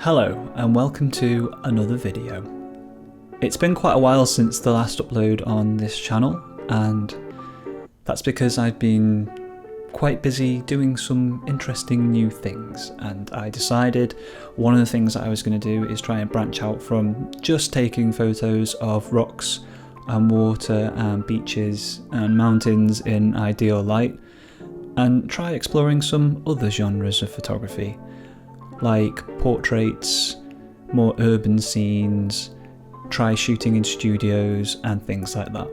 Hello and welcome to another video. It's been quite a while since the last upload on this channel, and that's because I've been quite busy doing some interesting new things, and I decided one of the things that I was going to do is try and branch out from just taking photos of rocks and water and beaches and mountains in ideal light and try exploring some other genres of photography, like portraits, more urban scenes, try shooting in studios and things like that.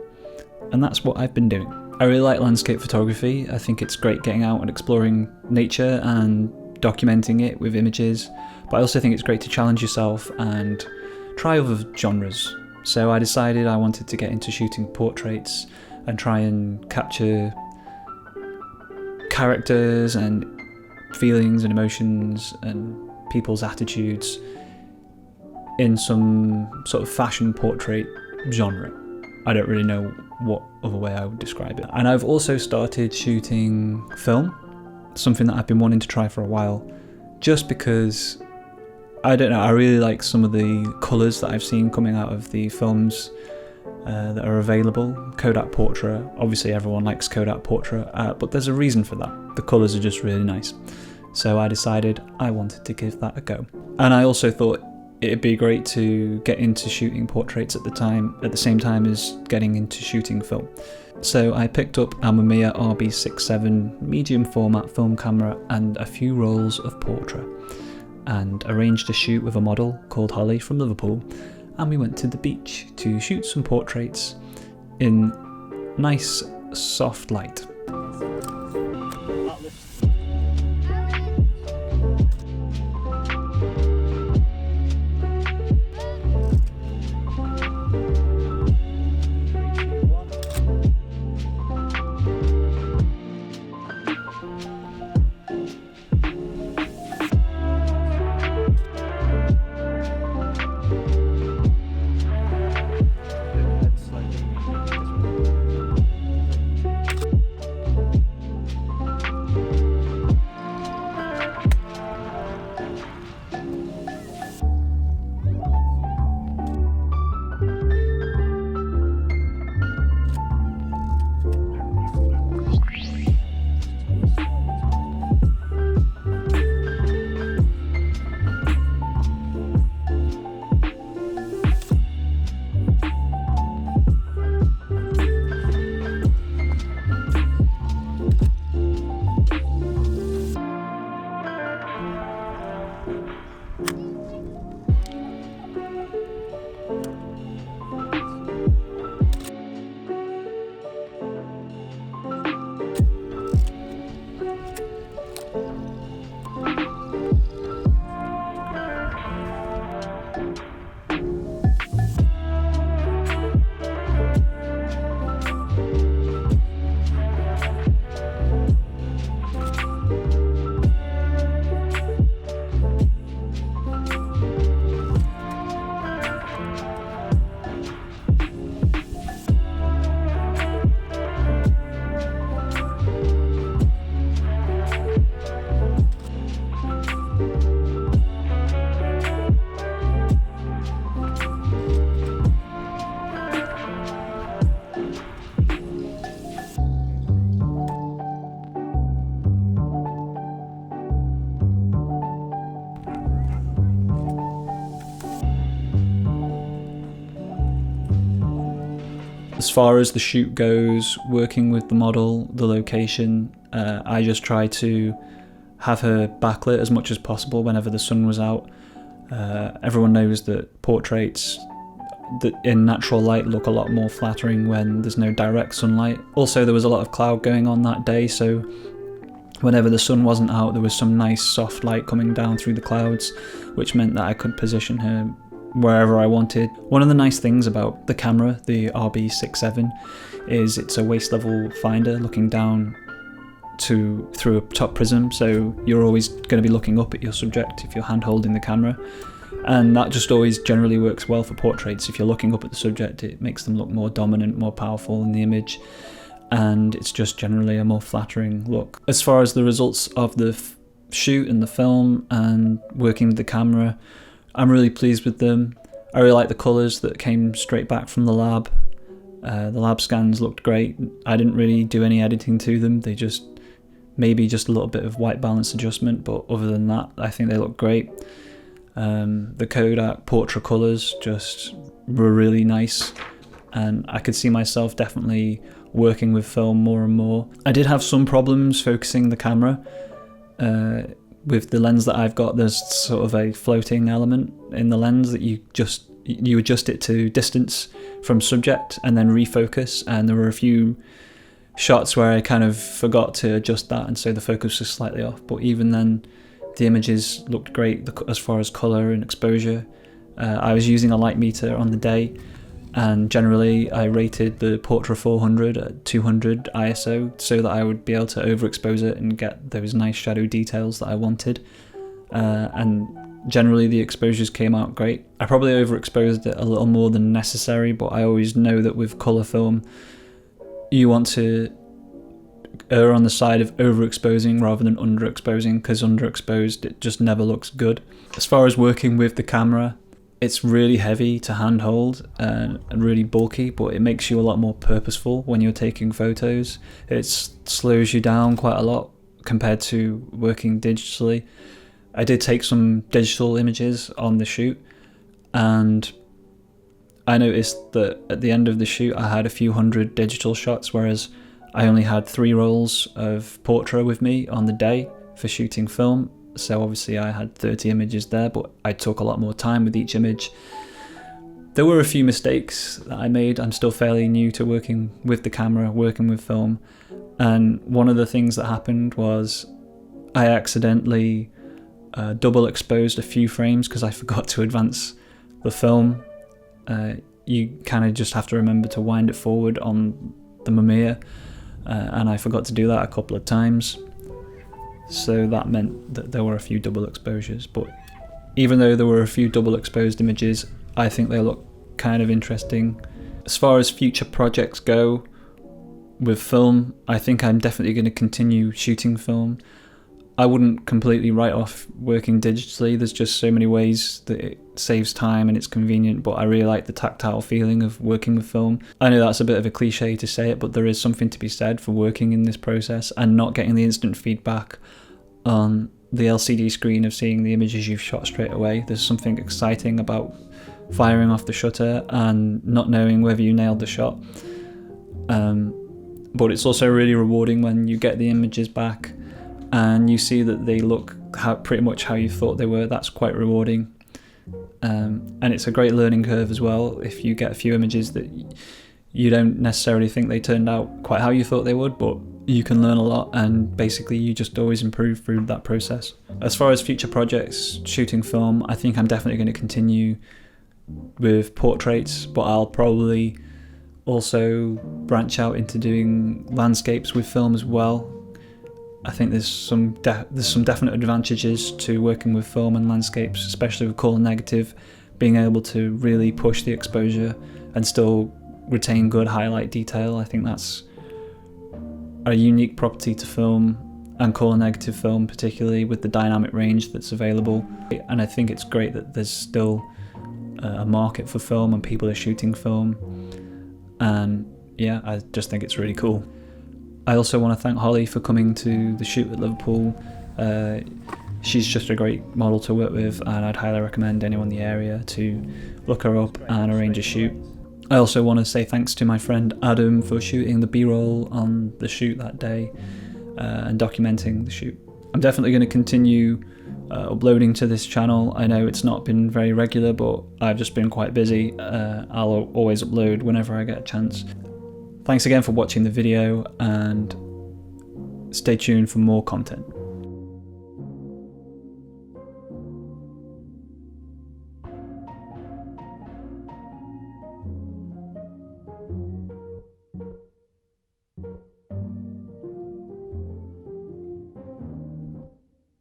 And that's what I've been doing. I really like landscape photography. I think it's great getting out and exploring nature and documenting it with images, but I also think it's great to challenge yourself and try other genres. So I decided I wanted to get into shooting portraits and try and capture characters and feelings and emotions and people's attitudes in some sort of fashion portrait genre. I don't really know what other way I would describe it. And I've also started shooting film, something that I've been wanting to try for a while, just because, I don't know, I really like some of the colours that I've seen coming out of the films that are available. Kodak Portra, obviously everyone likes Kodak Portra, but there's a reason for that. The colours are just really nice. So I decided I wanted to give that a go. And I also thought it'd be great to get into shooting portraits at the same time as getting into shooting film. So I picked up a Mamiya RB67 medium format film camera and a few rolls of Portra, and arranged a shoot with a model called Holly from Liverpool, and we went to the beach to shoot some portraits in nice soft light. As far as the shoot goes, working with the model, the location, I just try to have her backlit as much as possible whenever the sun was out. Everyone knows that portraits that in natural light look a lot more flattering when there's no direct sunlight. Also, there was a lot of cloud going on that day, so whenever the sun wasn't out, there was some nice soft light coming down through the clouds, which meant that I could position her wherever I wanted. One of the nice things about the camera, the RB67, is it's a waist level finder looking down through a top prism, so you're always going to be looking up at your subject if you're hand holding the camera, and that just always generally works well for portraits. If you're looking up at the subject, it makes them look more dominant, more powerful in the image, and it's just generally a more flattering look. As far as the results of the shoot and the film and working with the camera. I'm really pleased with them. I really like the colours that came straight back from the lab. The lab scans looked great. I didn't really do any editing to them. They just, maybe just a little bit of white balance adjustment, but other than that, I think they look great. The Kodak Portra colours just were really nice, and I could see myself definitely working with film more and more. I did have some problems focusing the camera. With the lens that I've got, there's sort of a floating element in the lens that you adjust it to distance from subject and then refocus, and there were a few shots where I kind of forgot to adjust that, and so the focus was slightly off, but even then the images looked great as far as colour and exposure. I was using a light meter on the day, and generally I rated the Portra 400 at 200 ISO so that I would be able to overexpose it and get those nice shadow details that I wanted, and generally the exposures came out great. I probably overexposed it a little more than necessary, but I always know that with colour film you want to err on the side of overexposing rather than underexposing, because underexposed it just never looks good. As far as working with the camera, it's really heavy to handhold and really bulky, but it makes you a lot more purposeful when you're taking photos. It slows you down quite a lot compared to working digitally. I did take some digital images on the shoot, and I noticed that at the end of the shoot I had a few hundred digital shots, whereas I only had 3 rolls of Portra with me on the day for shooting film. So obviously I had 30 images there, but I took a lot more time with each image. There were a few mistakes that I made. I'm still fairly new to working with the camera, working with film, and one of the things that happened was I accidentally double exposed a few frames because I forgot to advance the film. You kind of just have to remember to wind it forward on the Mamiya, and I forgot to do that a couple of times. So that meant that there were a few double exposures, but even though there were a few double exposed images, I think they look kind of interesting. As far as future projects go with film, I think I'm definitely going to continue shooting film. I wouldn't completely write off working digitally. There's just so many ways that it saves time and it's convenient, but I really like the tactile feeling of working with film. I know that's a bit of a cliche to say it, but there is something to be said for working in this process and not getting the instant feedback on the LCD screen of seeing the images you've shot straight away. There's something exciting about firing off the shutter and not knowing whether you nailed the shot. But it's also really rewarding when you get the images back and you see that they look pretty much how you thought they were. That's quite rewarding. And it's a great learning curve as well if you get a few images that you don't necessarily think they turned out quite how you thought they would, but you can learn a lot, and basically you just always improve through that process. As far as future projects, shooting film, I think I'm definitely going to continue with portraits, but I'll probably also branch out into doing landscapes with film as well. I think there's some definite advantages to working with film and landscapes, especially with color negative, being able to really push the exposure and still retain good highlight detail. I think that's a unique property to film, and color negative film particularly, with the dynamic range that's available. And I think it's great that there's still a market for film and people are shooting film, and yeah, I just think it's really cool. I also want to thank Holly for coming to the shoot at Liverpool. She's just a great model to work with, and I'd highly recommend anyone in the area to look her up and arrange a shoot. I also want to say thanks to my friend Adam for shooting the B-roll on the shoot that day and documenting the shoot. I'm definitely going to continue uploading to this channel. I know it's not been very regular, but I've just been quite busy. I'll always upload whenever I get a chance. Thanks again for watching the video, and stay tuned for more content.